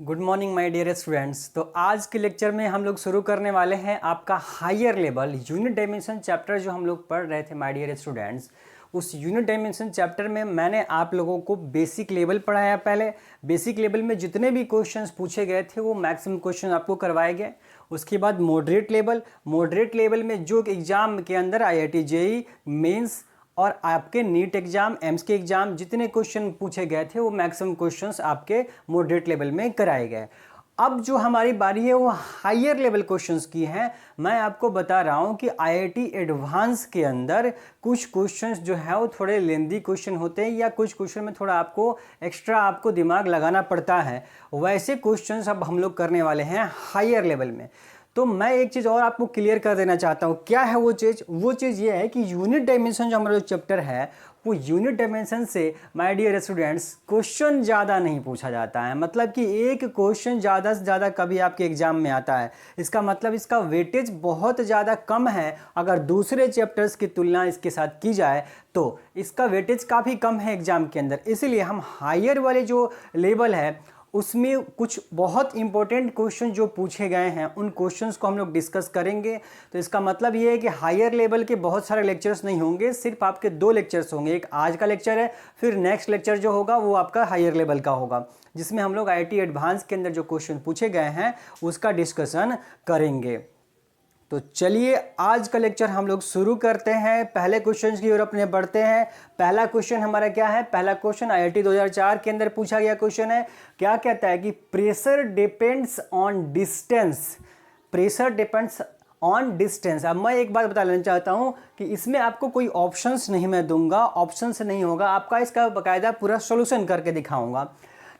Good morning my dear students. तो आज के लेक्चर में हम लोग शुरू करने वाले हैं आपका higher level unit dimension chapter जो हम लोग पढ़ रहे थे माय डियर स्टूडेंट्स। उस यूनिट डायमेंशन चैप्टर में मैंने आप लोगों को बेसिक लेवल पढ़ाया। पहले बेसिक लेवल में जितने भी क्वेश्चंस पूछे गए थे वो मैक्सिमम क्वेश्चन आपको करवाए गए। उसके बाद मॉडरेट लेवल में जो एग्ज़ाम के अंदर IIT JEE मेंस और आपके नीट एग्जाम एम्स के एग्जाम जितने क्वेश्चन पूछे गए थे वो मैक्सिमम क्वेश्चंस आपके मॉडरेट लेवल में कराए गए। अब जो हमारी बारी है वो हायर लेवल क्वेश्चंस की है। मैं आपको बता रहा हूँ कि IIT एडवांस के अंदर कुछ क्वेश्चंस जो है वो थोड़े लेंदी क्वेश्चन होते हैं या कुछ क्वेश्चन में थोड़ा आपको एक्स्ट्रा आपको दिमाग लगाना पड़ता है। वैसे क्वेश्चंस अब हम लोग करने वाले हैं हायर लेवल में। तो मैं एक चीज़ और आपको क्लियर कर देना चाहता हूँ। क्या है वो चीज़ ये है कि यूनिट डायमेंशन जो हमारा जो चैप्टर है वो यूनिट डायमेंशन से माय डियर स्टूडेंट्स क्वेश्चन ज़्यादा नहीं पूछा जाता है। मतलब कि एक क्वेश्चन ज़्यादा से ज़्यादा कभी आपके एग्जाम में आता है, इसका मतलब इसका वेटेज बहुत ज़्यादा कम है। अगर दूसरे चैप्टर्स की तुलना इसके साथ की जाए तो इसका वेटेज काफ़ी कम है एग्जाम के अंदर। इसलिए हम हायर वाले जो लेवल है उसमें कुछ बहुत इंपॉर्टेंट क्वेश्चन जो पूछे गए हैं उन क्वेश्चंस को हम लोग डिस्कस करेंगे। तो इसका मतलब ये है कि हायर लेवल के बहुत सारे लेक्चर्स नहीं होंगे, सिर्फ आपके 2 लेक्चर्स होंगे। एक आज का लेक्चर है, फिर नेक्स्ट लेक्चर जो होगा वो आपका हायर लेवल का होगा, जिसमें हम लोग IIT एडवांस के अंदर जो क्वेश्चन पूछे गए हैं उसका डिस्कशन करेंगे। तो चलिए आज का लेक्चर हम लोग शुरू करते हैं। पहले क्वेश्चन की ओर अपने बढ़ते हैं। पहला क्वेश्चन हमारा क्या है? पहला क्वेश्चन IIT 2004 के अंदर पूछा गया क्वेश्चन है। क्या कहता है कि pressure depends on distance. Pressure depends on distance. अब मैं एक बात बता लेना चाहता हूं कि इसमें आपको कोई ऑप्शंस नहीं मैं दूंगा, ऑप्शंस नहीं होगा, आपका इसका बाकायदा पूरा सोल्यूशन करके दिखाऊंगा।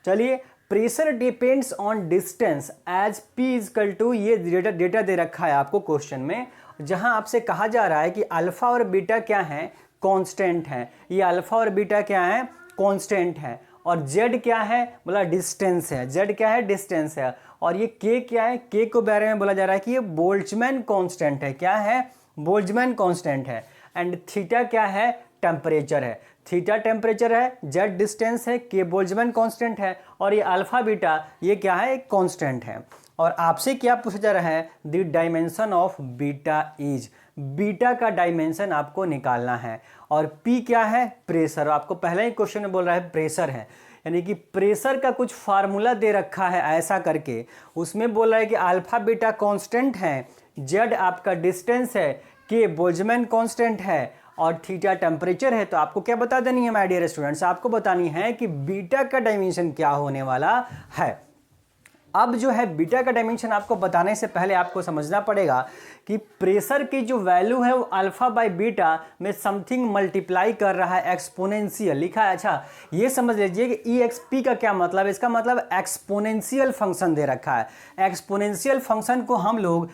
चलिए, pressure depends on distance as P is equal to, ये डेटा दे रखा है आपको क्वेश्चन में, जहां आपसे कहा जा रहा है कि अल्फा और बीटा क्या है? कांस्टेंट है। ये अल्फा और बीटा क्या है? कांस्टेंट है। और Z क्या है? बोला डिस्टेंस है। Z क्या है? डिस्टेंस है। और ये K क्या है? K को बारे में बोला जा रहा है कि ये बोल्ट्जमैन कांस्टेंट है। क्या है? बोल्ट्जमैन कांस्टेंट है। एंड थीटा क्या है? टेम्परेचर है। थीटा टेम्परेचर है, Z डिस्टेंस है, K बोल्ट्जमैन कांस्टेंट है और ये अल्फा बीटा ये क्या है? एक कांस्टेंट है। और आपसे क्या पूछा जा रहा है? The dimension of beta is. Beta का डायमेंशन आपको निकालना है। और P क्या है? प्रेशर। आपको पहले ही क्वेश्चन में बोल रहा है प्रेशर है, यानी कि प्रेशर का कुछ फार्मूला दे रखा है ऐसा करके, उसमें बोल रहा है कि अल्फा बीटा कांस्टेंट है, Z आपका डिस्टेंस है, K बोल्ट्जमैन कांस्टेंट है और थीटा टेम्परेचर है। तो आपको क्या बता देनी है माय डियर स्टूडेंट्स? आपको बतानी है कि बीटा का डायमेंशन क्या होने वाला है। अब जो है बीटा का डायमेंशन आपको बताने से पहले आपको समझना पड़ेगा कि प्रेशर की जो वैल्यू है वो अल्फा बाय बीटा में समथिंग मल्टीप्लाई कर रहा है, एक्सपोनेंशियल लिखा है। अच्छा, ये समझ लीजिए कि EXP का क्या मतलब है? इसका मतलब एक्सपोनेंशियल फंक्शन दे रखा है। एक्सपोनेंशियल फंक्शन को हम लोग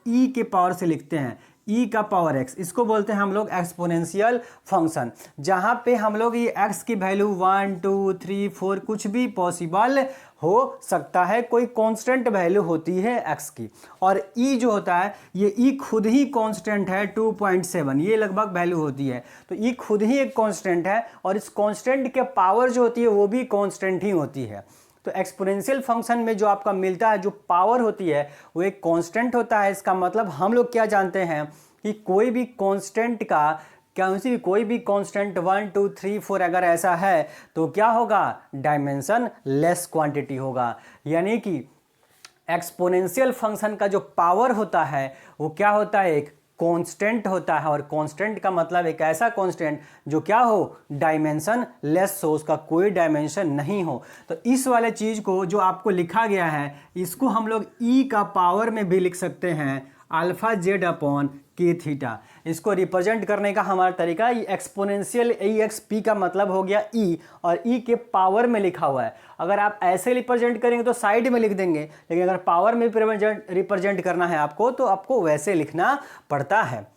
E के पावर से लिखते हैं, E का पावर x, इसको बोलते हैं हम लोग एक्सपोनेंशियल फंक्शन, जहां पे हम लोग ये x की वैल्यू 1 2 3 4 कुछ भी पॉसिबल हो सकता है, कोई कांस्टेंट वैल्यू होती है x की। और E जो होता है ये E खुद ही कांस्टेंट है 2.7, ये लगभग वैल्यू होती है। तो E खुद ही एक कांस्टेंट है और इस कांस्टेंट के पावर जो होती है वो भी कांस्टेंट ही होती है। तो एक्सपोनेंशियल फंक्शन में जो आपका मिलता है जो पावर होती है वो एक कांस्टेंट होता है। इसका मतलब हम लोग क्या जानते हैं कि कोई भी कांस्टेंट का कोई भी कांस्टेंट 1 2 3 4 अगर ऐसा है तो क्या होगा? डायमेंशन लेस क्वांटिटी होगा। यानी कि एक्सपोनेंशियल फंक्शन का जो पावर होता है वो क्या होता है? एक कांस्टेंट होता है। और कांस्टेंट का मतलब एक ऐसा कांस्टेंट जो क्या हो? डायमेंशन लेस हो, उसका कोई डायमेंशन नहीं हो। तो इस वाले चीज को जो आपको लिखा गया है इसको हम लोग E का पावर में भी लिख सकते हैं, alpha Z upon K theta. इसको रिप्रेजेंट करने का हमारा तरीका एक्सपोनेंशियल EXP का मतलब हो गया E और E के पावर में लिखा हुआ है। अगर आप ऐसे रिप्रेजेंट करेंगे तो साइड में लिख देंगे, लेकिन अगर पावर में रिप्रेजेंट करना है आपको तो आपको वैसे लिखना पड़ता है।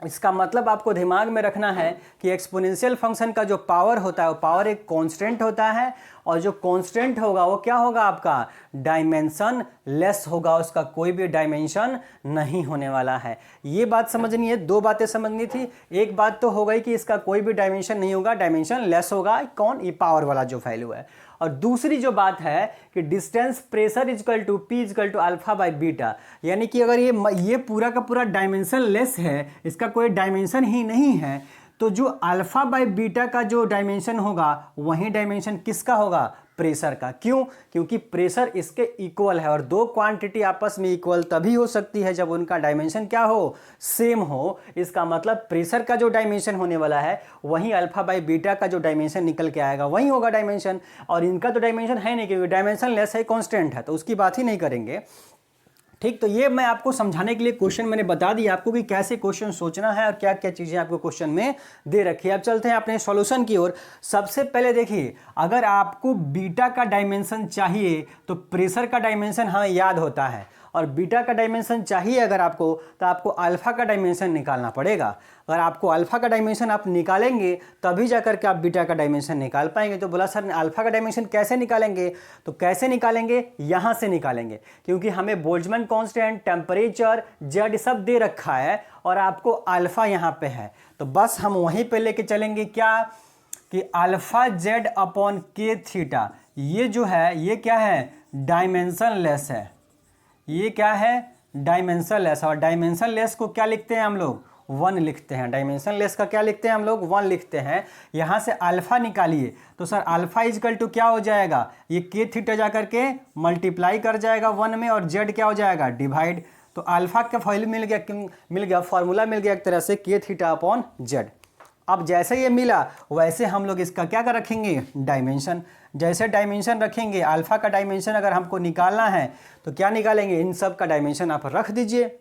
इसका मतलब आपको दिमाग में रखना है कि एक्सपोनेंशियल फंक्शन का जो पावर होता है वो पावर एक कांस्टेंट होता है और जो कांस्टेंट होगा वो क्या होगा? आपका डायमेंशन लेस होगा, उसका कोई भी डायमेंशन नहीं होने वाला है। ये बात समझनी है, 2 बातें समझनी थी। एक बात तो हो गई कि इसका कोई भी डायमेंशन नहीं होगा, डायमेंशन लेस होगा। कौन? ये पावर वाला जो वैल्यू है। और दूसरी जो बात है कि distance pressure is equal to P is equal to alpha by beta, यानी कि अगर ये पूरा का पूरा डायमेंशन लेस है, इसका कोई डायमेंशन ही नहीं है, तो जो अल्फा बाई बीटा का जो डायमेंशन होगा वही डायमेंशन किसका होगा, प्रेशर का। क्यों? क्योंकि प्रेशर इसके इक्वल है और दो क्वांटिटी आपस में इक्वल तभी हो सकती है जब उनका डायमेंशन क्या हो, सेम हो। इसका मतलब प्रेशर का जो डायमेंशन होने वाला है वही अल्फा बाई बीटा का जो डायमेंशन निकल के आएगा वही होगा डायमेंशन, और इनका तो डायमेंशन है नहीं क्योंकि डायमेंशन लेस है, कांस्टेंट है, तो उसकी बात ही नहीं करेंगे। ठीक, तो ये मैं आपको समझाने के लिए क्वेश्चन मैंने बता दिया आपको कि कैसे क्वेश्चन सोचना है और क्या क्या चीज़ें आपको क्वेश्चन में दे रखी है। अब चलते हैं अपने सॉल्यूशन की ओर। सबसे पहले देखिए, अगर आपको बीटा का डायमेंशन चाहिए तो प्रेशर का डायमेंशन हमें याद होता है, और बीटा का डायमेंशन चाहिए अगर आपको तो आपको अल्फा का डायमेंशन निकालना पड़ेगा। अगर आपको अल्फा का डायमेंशन आप निकालेंगे तभी जाकर के आप बीटा का डायमेंशन निकाल पाएंगे। तो बोला सर अल्फा का डायमेंशन कैसे निकालेंगे, तो कैसे निकालेंगे, यहाँ से निकालेंगे, क्योंकि हमें बोल्ट्जमैन कांस्टेंट, टेम्परेचर, जेड सब दे रखा है और आपको अल्फा यहाँ पे है, तो बस हम वहीं पे लेके चलेंगे क्या कि अल्फा जेड अपॉन के थीटा, ये जो है ये क्या है, डायमेंशन लेस है, ये क्या है, डायमेंशन लेस। और डायमेंशन लेस को क्या लिखते हैं हम लोग, 1 लिखते हैं। डायमेंशन लेस का क्या लिखते हैं हम लोग, 1 लिखते हैं। यहाँ से अल्फा निकालिए तो सर अल्फा इजकल टू क्या हो जाएगा, ये के थीटा जाकर के मल्टीप्लाई कर जाएगा 1 में, और जेड क्या हो जाएगा, डिवाइड। तो अल्फा का वैल्यू मिल गया फॉर्मूला मिल गया एक तरह से, के थीटा अपॉन जेड। अब जैसे ये मिला वैसे हम लोग इसका क्या कर रखेंगे, डायमेंशन। जैसे डायमेंशन रखेंगे, अल्फा का डायमेंशन अगर हमको निकालना है तो क्या निकालेंगे, इन सब का डायमेंशन आप रख दीजिए।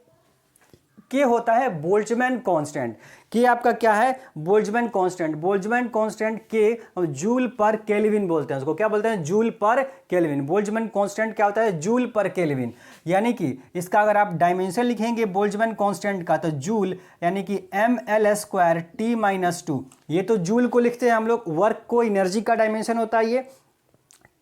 के होता है बोल्ट्जमैन कांस्टेंट, के आपका क्या है, बोल्ट्जमैन कांस्टेंट। बोल्ट्जमैन कांस्टेंट के जूल पर केल्विन बोलते हैं, उसको क्या बोलते हैं, जूल पर केल्विन। बोल्ट्जमैन कांस्टेंट क्या होता है, जूल पर केल्विन। यानी कि इसका अगर आप डायमेंशन लिखेंगे बोल्ट्जमैन कांस्टेंट का तो जूल यानी कि ml² T-2, ये तो जूल को लिखते हैं हम लोग, वर्क को, एनर्जी का डायमेंशन होता है ये।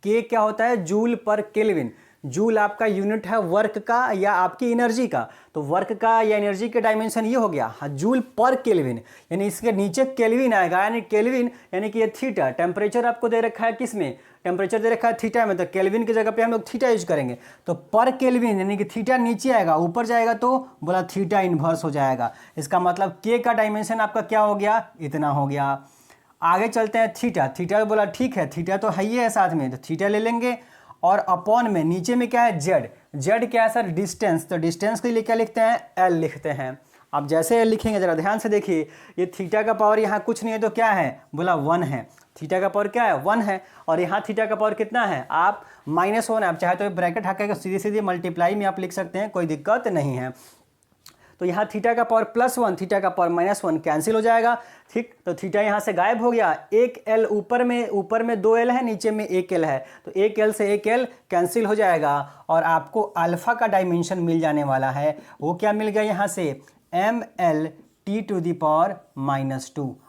के क्या होता है, जूल पर केल्विन। जूल आपका यूनिट है वर्क का या आपकी एनर्जी का, तो वर्क का या एनर्जी के डायमेंशन ये हो गया, हाँ, जूल पर केल्विन, यानी इसके नीचे केल्विन आएगा, यानी केल्विन यानी कि ये थीटा। टेम्परेचर आपको दे रखा है किस में, टेम्परेचर दे रखा है थीटा में, तो केल्विन की जगह पे हम लोग थीटा यूज करेंगे। तो पर केल्विन यानी कि थीटा नीचे आएगा, ऊपर जाएगा तो बोला थीटा इन्वर्स हो जाएगा। इसका मतलब के का डायमेंशन आपका क्या हो गया, इतना हो गया। आगे चलते हैं, थीटा। थीटा बोला ठीक है, थीटा तो है ही है साथ में, तो थीटा ले लेंगे, और अपॉन में नीचे में क्या है, जेड। जेड क्या है सर, डिस्टेंस, तो डिस्टेंस के लिए क्या लिखते हैं, एल लिखते हैं। अब जैसे एल लिखेंगे जरा ध्यान से देखिए, ये थीटा का पावर यहाँ कुछ नहीं है तो क्या है, बोला 1 है। थीटा का पावर क्या है, 1 है, और यहाँ थीटा का पावर कितना है, आप -1 है। आप चाहे तो ब्रैकेट हटा सीधे सीधे मल्टीप्लाई में आप लिख सकते हैं, कोई दिक्कत नहीं है। तो यहाँ थीटा का पावर +1, थीटा का पावर -1 कैंसिल हो जाएगा। ठीक, तो थीटा यहाँ से गायब हो गया। एक एल ऊपर में 2 एल है, नीचे में 1 एल है, तो 1 एल से 1 एल कैंसिल हो जाएगा, और आपको अल्फा का डायमेंशन मिल जाने वाला है। वो क्या मिल गया यहाँ से, mL/T⁻²।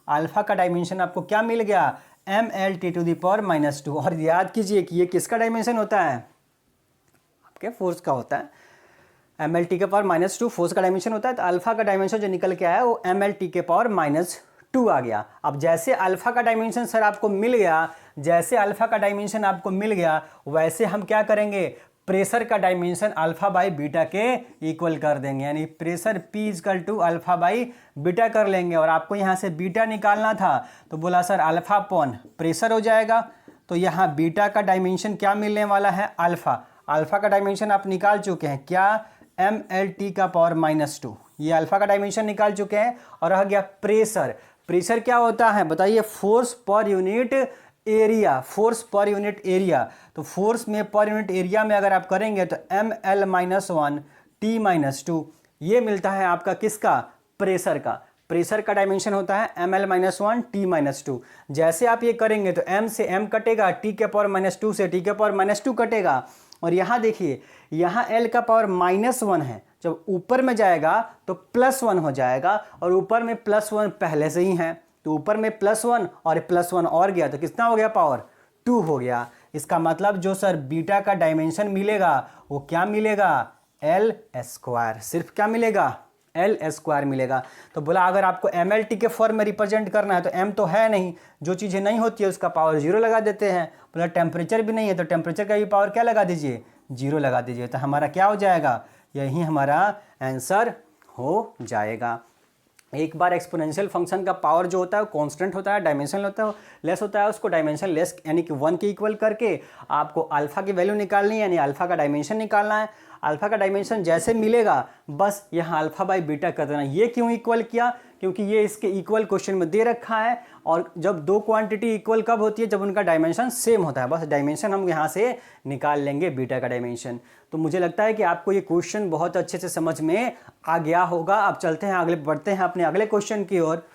अल्फा का डायमेंशन आपको क्या मिल गया, mL/T⁻²। और याद कीजिए कि ये किसका डायमेंशन होता है, आपके फोर्स का होता है। mL/T⁻² फोर्स का डायमेंशन होता है, तो अल्फा का डायमेंशन जो निकल के आया वो mL/T⁻² आ गया। अब जैसे अल्फा का डायमेंशन सर आपको मिल गया, जैसे अल्फा का डायमेंशन आपको मिल गया, वैसे हम क्या करेंगे, प्रेशर का डायमेंशन अल्फा बाई बीटा के इक्वल कर देंगे, यानी pressure P = alpha by beta कर लेंगे। और आपको यहाँ से बीटा निकालना था तो बोला सर अल्फा अपॉन प्रेशर हो जाएगा, तो यहाँ बीटा का डायमेंशन क्या मिलने वाला है, अल्फा। अल्फा का डायमेंशन आप निकाल चुके हैं क्या, mL/T⁻²। ये अल्फा का डायमेंशन निकाल चुके हैं, और रह गया प्रेशर। प्रेशर क्या होता है बताइए, force per unit area, force per unit area. तो फोर्स में पर यूनिट एरिया में अगर आप करेंगे तो mL-1 T-2, ये मिलता है आपका किसका, प्रेशर का। प्रेशर का डायमेंशन होता है mL-1 T-2। जैसे आप ये करेंगे तो m से m कटेगा, T⁻² से T⁻² कटेगा, और यहाँ देखिए यहाँ L का पावर -1 है, जब ऊपर में जाएगा तो +1 हो जाएगा, और ऊपर में +1 पहले से ही है, तो ऊपर में +1 और +1 और गया तो कितना हो गया, पावर 2 हो गया। इसका मतलब जो सर बीटा का डायमेंशन मिलेगा वो क्या मिलेगा, L²। सिर्फ क्या मिलेगा, एल स्क्वायर मिलेगा। तो बोला अगर आपको एम एल टी के फॉर्म में रिप्रेजेंट करना है तो एम तो है नहीं, जो चीज़ें नहीं होती है उसका पावर जीरो लगा देते हैं। बोला टेम्परेचर भी नहीं है तो टेम्परेचर का भी पावर क्या लगा दीजिए, जीरो लगा दीजिए। तो हमारा क्या हो जाएगा, यही हमारा आंसर हो जाएगा। एक बार एक्सपोनेंशियल फंक्शन का पावर जो होता है वो कांस्टेंट होता है, डायमेंशन होता है लेस होता है, उसको डायमेंशन लेस यानी कि 1 के इक्वल करके आपको अल्फा की वैल्यू निकालनी है, यानी अल्फा का डायमेंशन निकालना है। अल्फा का डायमेंशन जैसे मिलेगा बस यहाँ अल्फा बाई बीटा कर देना। ये क्यों इक्वल किया, क्योंकि ये इसके इक्वल क्वेश्चन में दे रखा है, और जब दो क्वांटिटी इक्वल कब होती है, जब उनका डायमेंशन सेम होता है। बस डायमेंशन हम यहाँ से निकाल लेंगे बीटा का डायमेंशन। तो मुझे लगता है कि आपको ये क्वेश्चन बहुत अच्छे से समझ में आ गया होगा। अब चलते हैं अगले, बढ़ते हैं अपने अगले क्वेश्चन की ओर।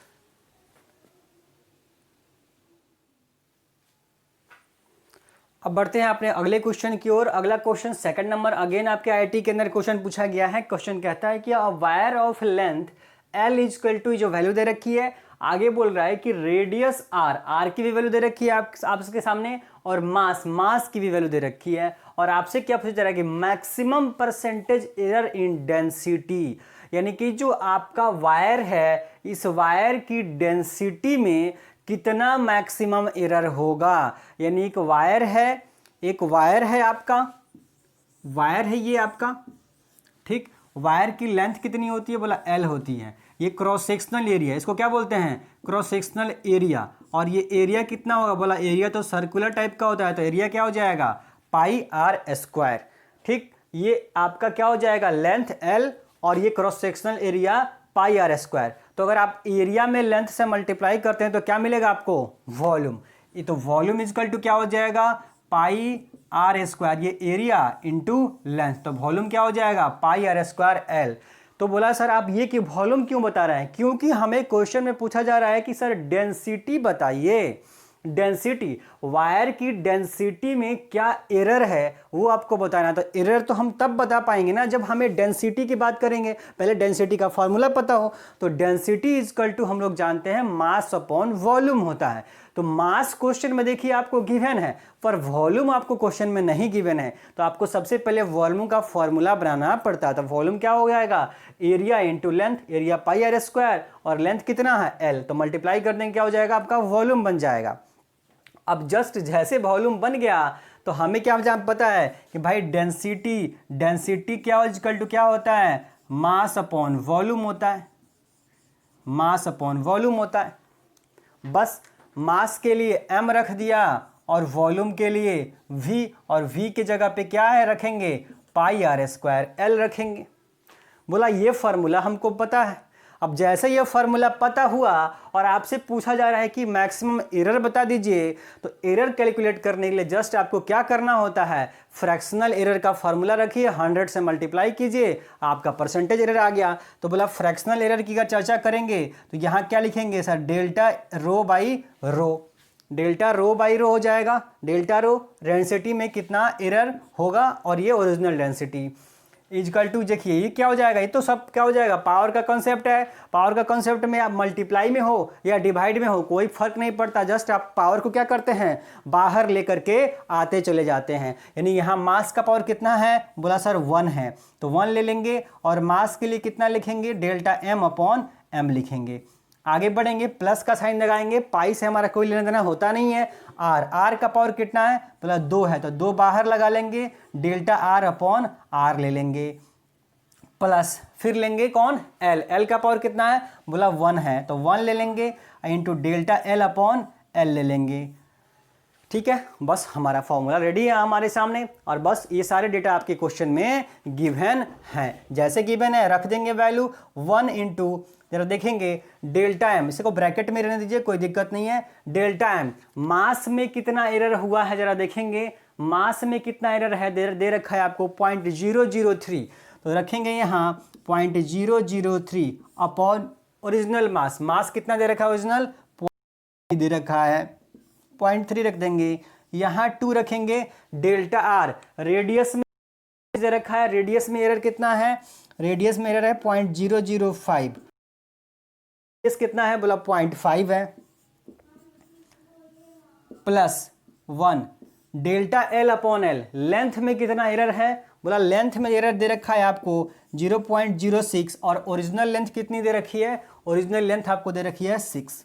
अब बढ़ते हैं अपने अगले क्वेश्चन की ओर। अगला क्वेश्चन सेकंड नंबर अगेन आपके आईआईटी के अंदर क्वेश्चन पूछा गया है। क्वेश्चन कहता है कि a wire of length L is equal to, जो वैल्यू दे रखी है, आगे बोल रहा है कि रेडियस आर, आर की भी वैल्यू दे रखी है आपके सामने, और मास की भी वैल्यू दे रखी है, और आपसे क्या पूछा जा रहा है कि maximum percentage error in density, यानी कि जो आपका वायर है इस वायर की डेंसिटी में कितना मैक्सिमम एरर होगा। यानी एक वायर है आपका, वायर है ये आपका, ठीक। वायर की लेंथ कितनी होती है, बोला एल होती है। ये क्रॉस सेक्शनल एरिया, इसको क्या बोलते हैं, क्रॉस सेक्शनल एरिया। और ये एरिया कितना होगा, बोला एरिया तो सर्कुलर टाइप का होता है, तो एरिया क्या हो जाएगा, पाई आर स्क्वायर, ठीक। ये आपका क्या हो जाएगा, लेंथ एल, और ये cross sectional area pi R square. तो अगर आप एरिया में लेंथ से मल्टीप्लाई करते हैं तो क्या मिलेगा आपको, वॉल्यूम। ये तो वॉल्यूम इजकल टू क्या हो जाएगा, पाई आर स्क्वायर, ये एरिया इंटू लेंथ, तो वॉल्यूम क्या हो जाएगा, पाई आर स्क्वायर एल। तो बोला सर आप ये कि वॉल्यूम क्यों बता रहे हैं, क्योंकि हमें क्वेश्चन में पूछा जा रहा है कि सर डेंसिटी बताइए। डेंसिटी, वायर की डेंसिटी में क्या एरर है वो आपको बताना। तो एरर तो हम तब बता पाएंगे ना जब हमें डेंसिटी की बात करेंगे, पहले डेंसिटी का फॉर्मूला पता हो। तो डेंसिटी इज इक्वल टू हम लोग जानते हैं मास अपॉन वॉल्यूम होता है। तो मास क्वेश्चन में देखिए आपको गिवन है, पर वॉल्यूम आपको क्वेश्चन में नहीं गिवन है, तो आपको सबसे पहले वॉल्यूम का फॉर्मूला बनाना पड़ता है। तो वॉल्यूम क्या हो जाएगा, area into length, area pi R square, और लेंथ कितना है एल, तो मल्टीप्लाई कर देंगे क्या हो जाएगा, आपका वॉल्यूम बन जाएगा। अब जस्ट जैसे वॉल्यूम बन गया तो हमें क्या पता है कि भाई डेंसिटी क्या इक्वल टू क्या होता है, मास अपॉन वॉल्यूम होता है, मास अपॉन वॉल्यूम होता है। बस मास के लिए m रख दिया और वॉल्यूम के लिए v, और v के जगह पे क्या है रखेंगे, पाई आर स्क्वायर एल रखेंगे। बोला ये फार्मूला हमको पता है। अब जैसे ये फार्मूला पता हुआ और आपसे पूछा जा रहा है कि मैक्सिमम एरर बता दीजिए, तो एरर कैलकुलेट करने के लिए जस्ट आपको क्या करना होता है, फ्रैक्शनल एरर का फार्मूला रखिए, 100 से मल्टीप्लाई कीजिए, आपका परसेंटेज एरर आ गया। तो बोला फ्रैक्शनल एरर की अगर चर्चा करेंगे तो यहाँ क्या लिखेंगे sir, delta rho by rho, delta rho by rho हो जाएगा। डेल्टा रो डेंसिटी में कितना एरर होगा, और ये ओरिजिनल डेंसिटी इजकल टू, देखिए ये क्या हो जाएगा, ये तो सब क्या हो जाएगा, पावर का कॉन्सेप्ट है। पावर का कॉन्सेप्ट में आप मल्टीप्लाई में हो या डिवाइड में हो कोई फर्क नहीं पड़ता, जस्ट आप पावर को क्या करते हैं, बाहर लेकर के आते चले जाते हैं। यानी यहाँ मास का पावर कितना है, बोला सर 1 है, तो 1 ले लेंगे, और मास के लिए कितना लिखेंगे, डेल्टा m अपॉन m लिखेंगे। आगे बढ़ेंगे, प्लस का साइन लगाएंगे, पाई से हमारा कोई लेना देना होता नहीं है। आर का पावर कितना है, बोला 2 है, तो 2 बाहर लगा लेंगे, डेल्टा आर अपॉन आर ले लेंगे, प्लस फिर लेंगे कौन, एल का पावर कितना है, बोला 1 है, तो 1 ले लेंगे, into delta L upon L ले लेंगे। ठीक है, बस हमारा फॉर्मूला रेडी है हमारे सामने, और बस ये सारे डेटा आपके क्वेश्चन में गिवन हैं। जैसे गिवन है रख देंगे वैल्यू 1 इंटू, जरा देखेंगे डेल्टा एम, इसे को ब्रैकेट में रहने दीजिए कोई दिक्कत नहीं है। डेल्टा एम मास में कितना एरर हुआ है जरा देखेंगे, मास में कितना एरर है, दे रखा है आपको 0.003, तो रखेंगे यहाँ 0.003 अपॉन ओरिजिनल मास, मास कितना दे रखा है ओरिजिनल, दे रखा है 0.3 रख देंगे, यहाँ 2 रखेंगे। डेल्टा आर रेडियस में दे रखा है, रेडियस में एरर कितना है, रेडियस में एरर है 0.005, कितना है, बोला 0.5 है, plus 1 delta L upon L, length में कितना एरर है, बोला लेंथ में एरर दे रखा है आपको 0.06 और ओरिजिनल लेंथ कितनी दे रखी है, ओरिजिनल लेंथ आपको दे रखी है 6।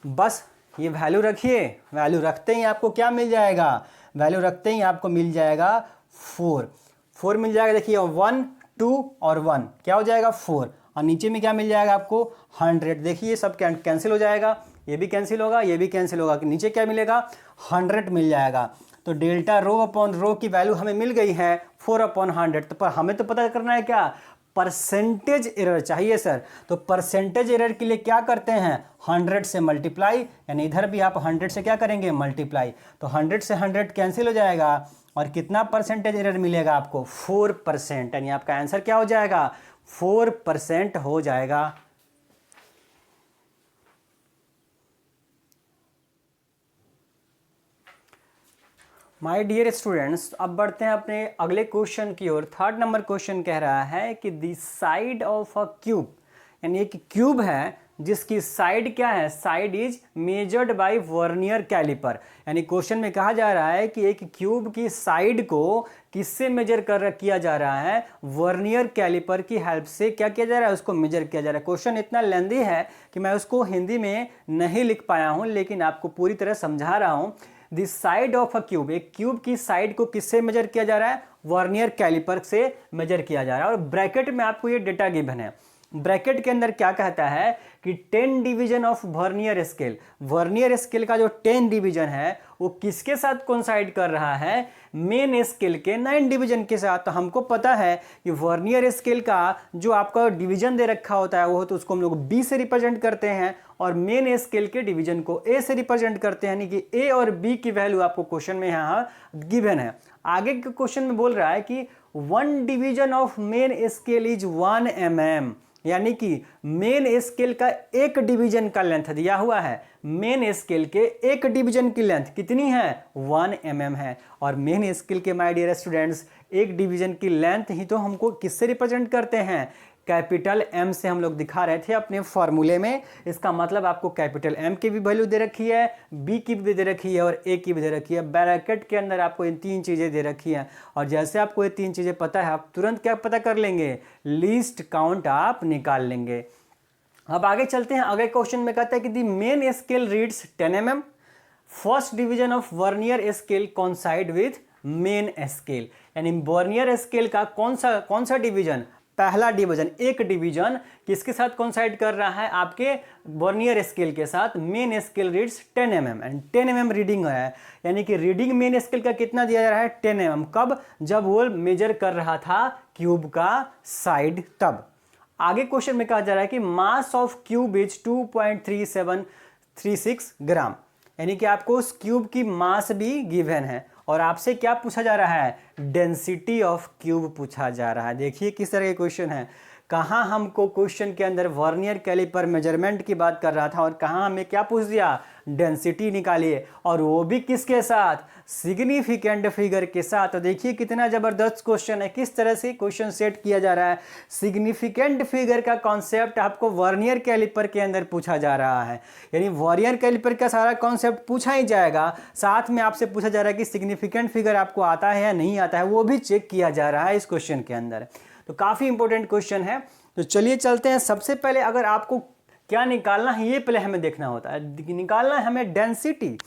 बस ये वैल्यू रखिए, वैल्यू रखते ही आपको क्या मिल जाएगा, वैल्यू रखते ही आपको मिल जाएगा 4 मिल जाएगा। देखिए 1 2 और 1 क्या हो जाएगा 4, और नीचे में क्या मिल जाएगा आपको 100। देखिए ये सब कैंसिल हो जाएगा, ये भी कैंसिल होगा, ये भी कैंसिल होगा, कि नीचे क्या मिलेगा 100 मिल जाएगा। तो डेल्टा रो अपॉन रो की वैल्यू हमें मिल गई है 4/100। तो पर हमें तो पता करना है क्या, परसेंटेज एरर चाहिए सर। तो परसेंटेज एरर के लिए क्या करते हैं 100 से मल्टीप्लाई, यानी इधर भी आप 100 से क्या करेंगे मल्टीप्लाई। तो 100 से 100 कैंसिल हो जाएगा और कितना परसेंटेज एरर मिलेगा आपको 4%, यानी आपका आंसर क्या हो जाएगा 4% हो जाएगा। माय डियर स्टूडेंट्स, अब बढ़ते हैं अपने अगले क्वेश्चन की ओर। 3rd नंबर क्वेश्चन कह रहा है कि the side of a cube, यानी एक क्यूब है जिसकी साइड क्या है, side is measured by vernier calliper. यानी क्वेश्चन में कहा जा रहा है कि एक क्यूब की साइड को किससे मेजर किया जा रहा है, वर्नियर कैलिपर की हेल्प से क्या किया जा रहा है, उसको मेजर किया जा रहा है। क्वेश्चन इतना लेंदी है कि मैं उसको हिंदी में नहीं लिख पाया हूं, लेकिन आपको पूरी तरह समझा रहा हूं। The side of a cube, एक क्यूब की साइड को किससे मेजर किया जा रहा है, वर्नियर कैलिपर से मेजर किया जा रहा है। और ब्रैकेट में आपको ये डेटा गिवन है, ब्रैकेट के अंदर क्या कहता है कि 10 division of vernier scale, vernier scale का जो 10 डिवीजन है वो किसके साथ कोइंसाइड कर रहा है, मेन स्केल के 9 डिवीजन के साथ। तो हमको पता है कि वर्नियर स्केल का जो आपका डिवीजन दे रखा होता है वो तो उसको हम लोग बी से रिप्रेजेंट करते हैं, और मेन स्केल के डिवीजन को ए से रिप्रेजेंट करते हैं, यानी कि ए और बी की वैल्यू आपको क्वेश्चन में यहाँ गिवन है। आगे के क्वेश्चन में बोल रहा है कि 1 division of main scale is 1 mm, यानी कि मेन स्केल का एक डिवीजन का लेंथ दिया हुआ है, मेन स्केल के एक डिवीजन की लेंथ कितनी है 1 mm है। और मेन स्केल के माय डियर स्टूडेंट्स एक डिवीजन की लेंथ ही तो हमको किससे रिप्रेजेंट करते हैं, कैपिटल एम से हम लोग दिखा रहे थे अपने फॉर्मूले में। इसका मतलब आपको कैपिटल एम की भी वैल्यू दे रखी है, बी की भी दे रखी है और ए की भी दे रखी है। ब्रैकेट के अंदर आपको इन 3 चीज़ें दे रखी हैं, और जैसे आपको ये 3 चीज़ें पता है आप तुरंत क्या पता कर लेंगे, लीस्ट काउंट आप निकाल लेंगे। अब आगे चलते हैं, अगले क्वेश्चन में कहता है कि the main scale reads 10 mm, first division of vernier scale coincide with main scale, यानी वर्नियर स्केल का कौन सा डिवीजन, पहला डिवीजन, एक डिवीजन किसके साथ कोइंसाइड कर रहा है, आपके वर्नियर स्केल के साथ। Main scale reads 10 mm and 10 mm reading है, यानी कि रीडिंग मेन स्केल का कितना दिया जा रहा है 10 mm। कब, जब वो मेजर कर रहा था क्यूब का साइड तब। आगे क्वेश्चन में कहा जा रहा है कि मास ऑफ क्यूब इज 2.3736 ग्राम, यानी कि आपको उस क्यूब की मास भी गिवन है, और आपसे क्या पूछा जा रहा है, डेंसिटी ऑफ क्यूब पूछा जा रहा है। देखिए किस तरह के क्वेश्चन है, कहाँ हमको क्वेश्चन के अंदर वर्नियर कैलिपर मेजरमेंट की बात कर रहा था और कहाँ हमें क्या पूछ दिया, डेंसिटी निकालिए, और वो भी किसके साथ, सिग्निफिकेंट फिगर के साथ। तो देखिए कितना जबरदस्त क्वेश्चन है, किस तरह से क्वेश्चन सेट किया जा रहा है। सिग्निफिकेंट फिगर का कॉन्सेप्ट आपको वर्नियर कैलिपर के अंदर पूछा जा रहा है, यानी वर्नियर कैलिपर का सारा कॉन्सेप्ट पूछा ही जाएगा, साथ में आपसे पूछा जा रहा है कि सिग्निफिकेंट फिगर आपको आता है या नहीं आता है, वो भी चेक किया जा रहा है इस क्वेश्चन के अंदर। तो काफ़ी इंपॉर्टेंट क्वेश्चन है। तो चलिए चलते हैं, सबसे पहले अगर आपको क्या निकालना है ये पहले हमें देखना होता है, निकालना है हमें डेंसिटी।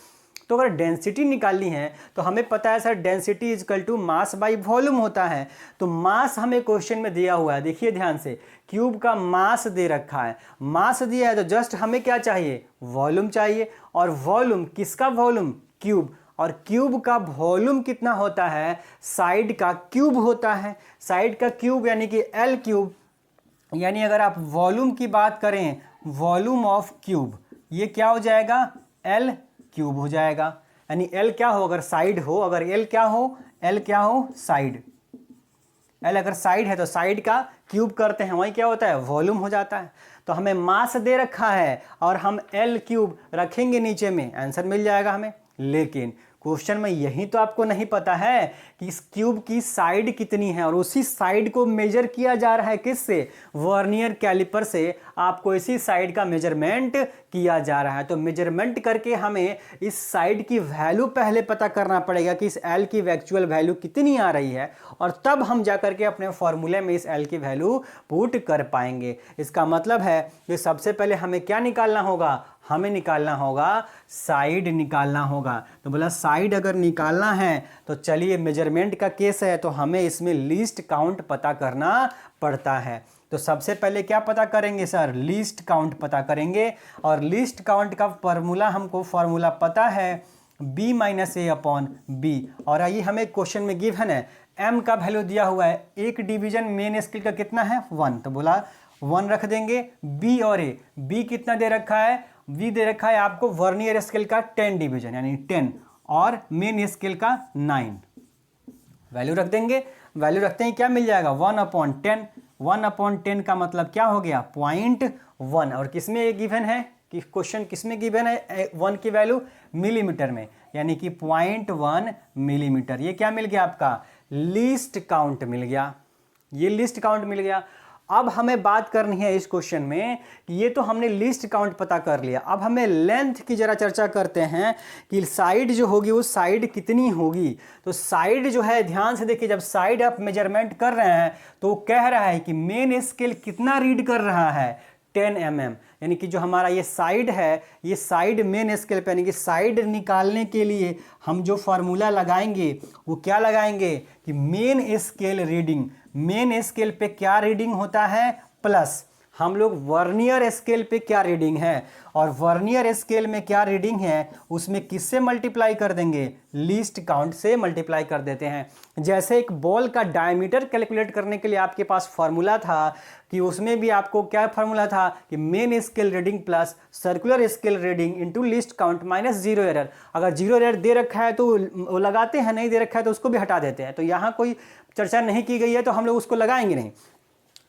तो अगर डेंसिटी निकालनी है तो हमें पता है sir density is equal to mass by volume होता है। तो मास हमें क्वेश्चन में दिया हुआ है, देखिए ध्यान से, क्यूब का मास दे रखा है, मास दिया है तो जस्ट हमें क्या चाहिए, वॉल्यूम चाहिए। और वॉल्यूम किसका, वॉल्यूम क्यूब, और क्यूब का वॉल्यूम कितना होता है, साइड का क्यूब होता है, साइड का क्यूब यानी कि एल क्यूब। यानी अगर आप वॉल्यूम की बात करें, वॉल्यूम ऑफ क्यूब, ये क्या हो जाएगा, एल क्यूब हो जाएगा। यानी एल क्या हो, अगर साइड हो, अगर एल क्या हो, एल क्या हो, साइड, एल अगर साइड है तो साइड का क्यूब करते हैं, वही क्या होता है, वॉल्यूम हो जाता है। तो हमें मास दे रखा है और हम एल क्यूब रखेंगे नीचे में, आंसर मिल जाएगा हमें। लेकिन क्वेश्चन में यही तो आपको नहीं पता है कि इस क्यूब की साइड कितनी है, और उसी साइड को मेजर किया जा रहा है किससे, वर्नियर कैलिपर से आपको इसी साइड का मेजरमेंट किया जा रहा है। तो मेजरमेंट करके हमें इस साइड की वैल्यू पहले पता करना पड़ेगा कि इस एल की एक्चुअल वैल्यू कितनी आ रही है, और तब हम जाकर के अपने फॉर्मूले में इस एल की वैल्यू पुट कर पाएंगे। इसका मतलब है कि सबसे पहले हमें क्या निकालना होगा, हमें निकालना होगा साइड निकालना होगा। तो बोला साइड अगर निकालना है तो चलिए, मेजरमेंट का केस है तो हमें इसमें लीस्ट काउंट पता करना पड़ता है। तो सबसे पहले क्या पता करेंगे सर, लीस्ट काउंट पता करेंगे, और लीस्ट काउंट का फॉर्मूला हमको फॉर्मूला पता है b माइनस ए अपॉन बी। और आइए, हमें क्वेश्चन में गिवन है m का वैल्यू दिया हुआ है, एक डिवीजन मेन स्केल का कितना है 1, तो बोला 1 रख देंगे। b और a, b कितना दे रखा है, b दे रखा है आपको वर्नियर स्केल का 10 डिवीजन यानी 10, और मेन स्केल का 9। वैल्यू रख देंगे, वैल्यू रखते हैं क्या मिल जाएगा 1/10। 1/10 का मतलब क्या हो गया 0.1, और किसमें ये गिवन है कि क्वेश्चन किसमें गिवन है 1 की वैल्यू मिलीमीटर में, यानी कि 0.1 मिलीमीटर। ये क्या मिल गया आपका लीस्ट काउंट मिल गया, ये लीस्ट काउंट मिल गया। अब हमें बात करनी है इस क्वेश्चन में कि ये तो हमने लीस्ट काउंट पता कर लिया, अब हमें लेंथ की जरा चर्चा करते हैं कि साइड जो होगी वो साइड कितनी होगी। तो साइड जो है, ध्यान से देखिए, जब साइड आप मेजरमेंट कर रहे हैं तो कह रहा है कि मेन स्केल कितना रीड कर रहा है 10 mm, यानी कि जो हमारा ये साइड है, ये साइड मेन स्केल पे, यानी कि साइड निकालने के लिए हम जो फार्मूला लगाएंगे वो क्या लगाएंगे कि main scale reading, main scale पे क्या रीडिंग होता है प्लस हम लोग वर्नियर स्केल पे क्या रीडिंग है, और वर्नियर स्केल में क्या रीडिंग है उसमें किससे मल्टीप्लाई कर देंगे, लीस्ट काउंट से मल्टीप्लाई कर देते हैं। जैसे एक बॉल का डायमीटर कैलकुलेट करने के लिए आपके पास फार्मूला था कि उसमें भी आपको क्या फार्मूला था कि main scale reading plus circular scale reading into least count minus 0 error. अगर 0 एरर दे रखा है तो वो लगाते हैं, नहीं दे रखा है तो उसको भी हटा देते हैं। तो यहाँ कोई चर्चा नहीं की गई है तो हम लोग उसको लगाएंगे नहीं,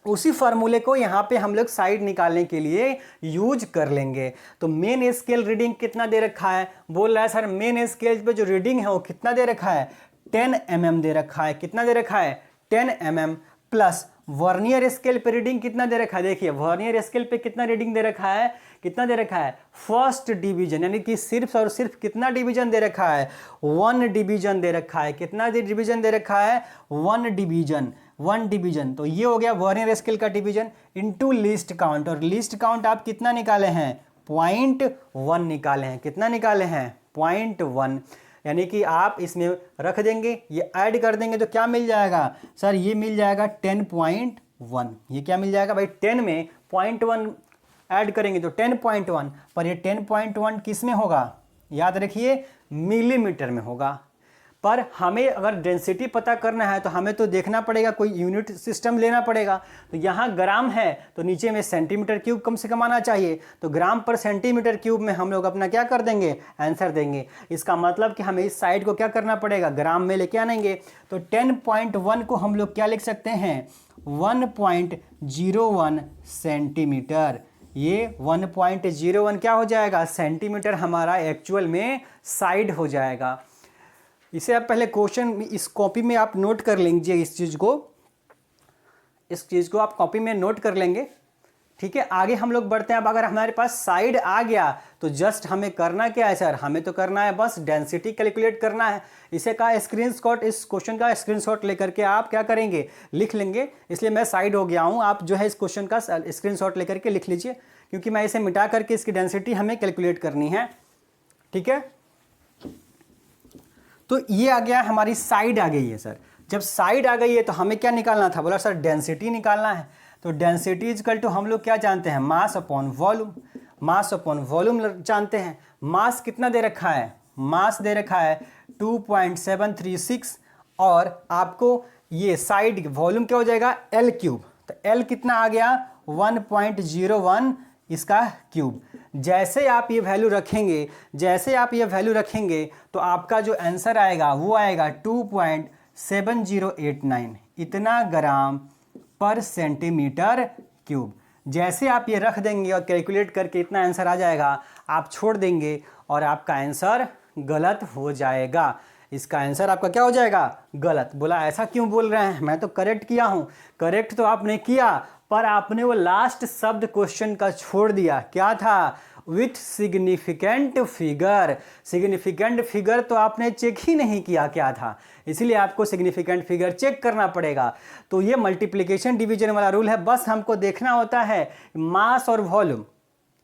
उसी फार्मूले को यहाँ पे हम लोग साइड निकालने के लिए यूज कर लेंगे। तो मेन स्केल रीडिंग कितना दे रखा है, बोल रहा है सर मेन स्केल पे जो रीडिंग है वो कितना दे रखा है 10 mm दे रखा है, कितना दे रखा है 10 mm, प्लस वर्नियर स्केल पे रीडिंग कितना दे रखा है, देखिए वर्नियर स्केल पे कितना रीडिंग दे रखा है, कितना दे रखा है फर्स्ट डिवीजन, यानी कि सिर्फ और सिर्फ कितना डिवीजन दे रखा है 1 डिवीजन दे रखा है, कितना डिवीजन दे रखा है 1 डिवीजन, 1 डिवीजन। तो ये हो गया वर्नियर स्केल का डिवीजन इनटू लीस्ट काउंट, और लीस्ट काउंट आप कितना निकाले हैं 0.1 निकाले हैं, कितना निकाले हैं 0.1, यानी कि आप इसमें रख देंगे, ये ऐड कर देंगे तो क्या मिल जाएगा सर, ये मिल जाएगा 10.1। ये क्या मिल जाएगा भाई 10 में 0.1 ऐड करेंगे तो 10.1, पर ये 10.1 किस में होगा, याद रखिए मिलीमीटर में होगा। पर हमें अगर डेंसिटी पता करना है तो हमें तो देखना पड़ेगा, कोई यूनिट सिस्टम लेना पड़ेगा। तो यहाँ ग्राम है तो नीचे में सेंटीमीटर क्यूब कम से कम आना चाहिए, तो ग्राम पर सेंटीमीटर क्यूब में हम लोग अपना क्या कर देंगे आंसर देंगे। इसका मतलब कि हमें इस साइड को क्या करना पड़ेगा ग्राम में लेके आनेंगे। तो 10.1 को हम लोग क्या लिख सकते हैं 1.01 सेंटीमीटर। ये 1.01 क्या हो जाएगा सेंटीमीटर, हमारा एक्चुअल में साइड हो जाएगा। इसे आप पहले क्वेश्चन इस कॉपी में आप नोट कर लीजिए, इस चीज़ को आप कॉपी में नोट कर लेंगे, ठीक है। आगे हम लोग बढ़ते हैं। अब अगर हमारे पास साइड आ गया तो जस्ट हमें करना क्या है सर, हमें तो करना है बस डेंसिटी कैलकुलेट करना है। इसे का स्क्रीनशॉट, इस क्वेश्चन का स्क्रीनशॉट लेकर के आप क्या करेंगे लिख लेंगे। इसलिए मैं साइड हो गया हूँ, आप जो है इस क्वेश्चन का स्क्रीनशॉट लेकर के लिख लीजिए, क्योंकि मैं इसे मिटा करके इसकी डेंसिटी हमें कैलकुलेट करनी है, ठीक है। तो ये आ गया, हमारी साइड आ गई है सर। जब साइड आ गई है तो हमें क्या निकालना था, बोला सर डेंसिटी निकालना है। तो डेंसिटी इक्वल टू हम लोग क्या जानते हैं mass upon volume, mass upon volume जानते हैं। मास कितना दे रखा है, मास दे रखा है 2.736, और आपको ये साइड वॉल्यूम क्या हो जाएगा L क्यूब। तो L कितना आ गया 1.01 इसका क्यूब। जैसे आप ये वैल्यू रखेंगे, जैसे आप ये वैल्यू रखेंगे तो आपका जो आंसर आएगा वो आएगा 2.7089, इतना ग्राम पर सेंटीमीटर क्यूब। जैसे आप ये रख देंगे और कैलकुलेट करके इतना आंसर आ जाएगा, आप छोड़ देंगे और आपका आंसर गलत हो जाएगा। इसका आंसर आपका क्या हो जाएगा? गलत। बोला ऐसा क्यों बोल रहे हैं, मैं तो करेक्ट किया हूं। करेक्ट तो आपने किया, पर आपने वो लास्ट शब्द क्वेश्चन का छोड़ दिया। क्या था? With significant figure. Significant figure तो आपने चेक ही नहीं किया क्या था, इसलिए आपको सिग्निफिकेंट फिगर चेक करना पड़ेगा। तो ये मल्टीप्लिकेशन डिवीजन वाला रूल है, बस हमको देखना होता है मास और वॉल्यूम,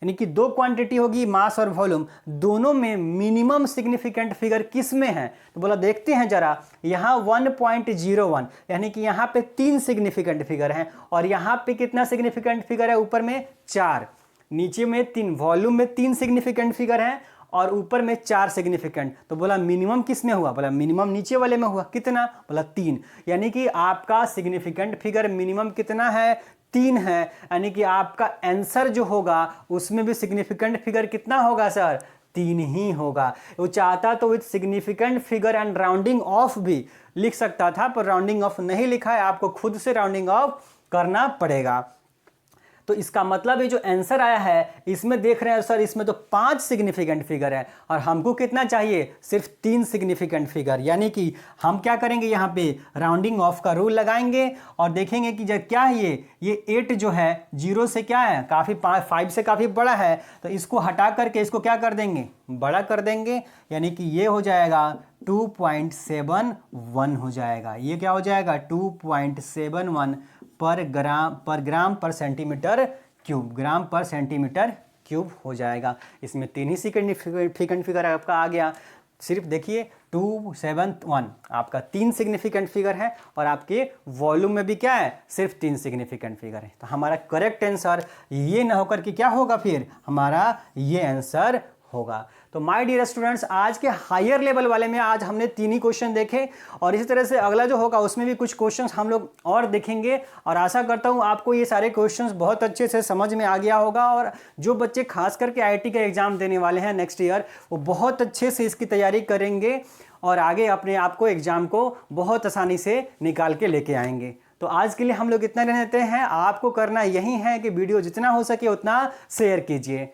यानी कि दो क्वांटिटी होगी, मास और वॉल्यूम, दोनों में मिनिमम सिग्निफिकेंट फिगर किस में है। तो बोला देखते हैं जरा, यहाँ 1.01 यानी कि यहाँ पे 3 सिग्निफिकेंट फिगर हैं, और यहाँ पे कितना सिग्निफिकेंट फिगर है? ऊपर में 4, नीचे में 3, वॉल्यूम में 3 सिग्निफिकेंट फिगर हैं और ऊपर में 4 सिग्निफिकेंट। तो बोला मिनिमम किस में हुआ? बोला मिनिमम नीचे वाले में हुआ। कितना? बोला 3, यानी कि आपका सिग्निफिकेंट फिगर मिनिमम कितना है? 3 है, यानी कि आपका आंसर जो होगा उसमें भी सिग्निफिकेंट फिगर कितना होगा सर? 3 ही होगा। वो चाहता तो with significant figure and rounding off भी लिख सकता था, पर राउंडिंग ऑफ नहीं लिखा है, आपको खुद से राउंडिंग ऑफ करना पड़ेगा। तो इसका मतलब ये जो आंसर आया है इसमें देख रहे हैं सर, इसमें तो 5 सिग्निफिकेंट फिगर है और हमको कितना चाहिए? सिर्फ 3 सिग्निफिकेंट फिगर। यानी कि हम क्या करेंगे, यहाँ पे राउंडिंग ऑफ का रूल लगाएंगे और देखेंगे कि जब क्या है ये 8 जो है 0 से क्या है, काफ़ी 5 से काफ़ी बड़ा है, तो इसको हटा करके इसको क्या कर देंगे? बड़ा कर देंगे, यानी कि ये हो जाएगा 2.71 हो जाएगा। ये क्या हो जाएगा? 2.71 पर ग्राम पर सेंटीमीटर क्यूब, ग्राम पर सेंटीमीटर क्यूब हो जाएगा। इसमें 3 ही सिग्निफिकेंट फिगर आपका आ गया। सिर्फ देखिए 271 आपका 3 सिग्निफिकेंट फिगर है और आपके वॉल्यूम में भी क्या है? सिर्फ 3 सिग्निफिकेंट फिगर है। तो हमारा करेक्ट आंसर ये ना होकर के क्या होगा? फिर हमारा ये आंसर होगा। तो माय डियर स्टूडेंट्स, आज के हायर लेवल वाले में आज हमने 3 ही क्वेश्चन देखे और इसी तरह से अगला जो होगा उसमें भी कुछ क्वेश्चंस हम लोग और देखेंगे और आशा करता हूं आपको ये सारे क्वेश्चंस बहुत अच्छे से समझ में आ गया होगा। और जो बच्चे खास करके आईआईटी का एग्जाम देने वाले हैं नेक्स्ट ईयर, वो बहुत अच्छे से इसकी तैयारी करेंगे और आगे अपने आप को एग्जाम को बहुत आसानी से निकाल के लेके आएंगे। तो आज के लिए हम लोग इतना रहते हैं। आपको करना यही है कि वीडियो जितना हो सके उतना शेयर कीजिए।